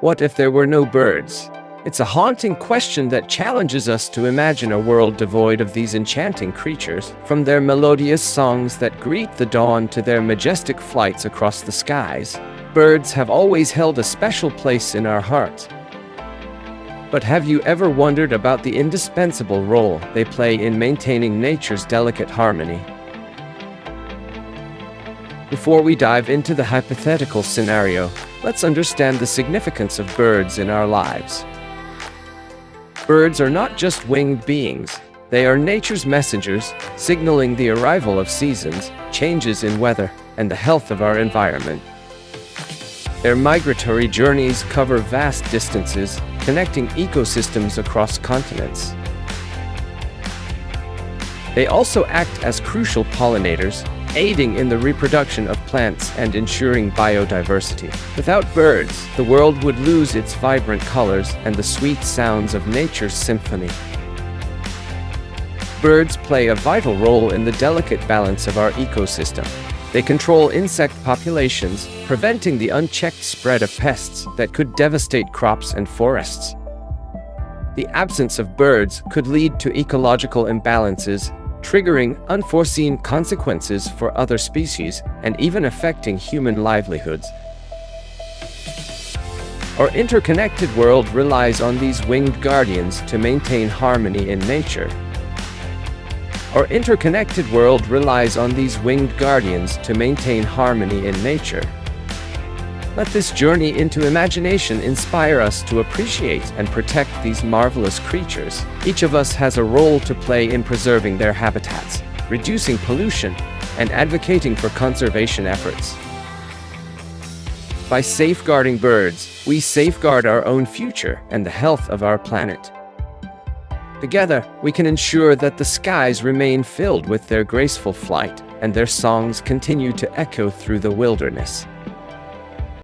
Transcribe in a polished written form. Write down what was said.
What if there were no birds? It's a haunting question that challenges us to imagine a world devoid of these enchanting creatures, from their melodious songs that greet the dawn to their majestic flights across the skies. Birds have always held a special place in our hearts. But have you ever wondered about the indispensable role they play in maintaining nature's delicate harmony? Before we dive into the hypothetical scenario, let's understand the significance of birds in our lives. Birds are not just winged beings. They are nature's messengers, signaling the arrival of seasons, changes in weather, and the health of our environment. Their migratory journeys cover vast distances, connecting ecosystems across continents. They also act as crucial pollinators, aiding in the reproduction of plants and ensuring biodiversity. Without birds, the world would lose its vibrant colors and the sweet sounds of nature's symphony. Birds play a vital role in the delicate balance of our ecosystem. They control insect populations, preventing the unchecked spread of pests that could devastate crops and forests. The absence of birds could lead to ecological imbalances, triggering unforeseen consequences for other species and even affecting human livelihoods. Our interconnected world relies on these winged guardians to maintain harmony in nature. Our interconnected world relies on these winged guardians to maintain harmony in nature. Let this journey into imagination inspire us to appreciate and protect these marvelous creatures. Each of us has a role to play in preserving their habitats, reducing pollution, and advocating for conservation efforts. By safeguarding birds, we safeguard our own future and the health of our planet. Together, we can ensure that the skies remain filled with their graceful flight and their songs continue to echo through the wilderness.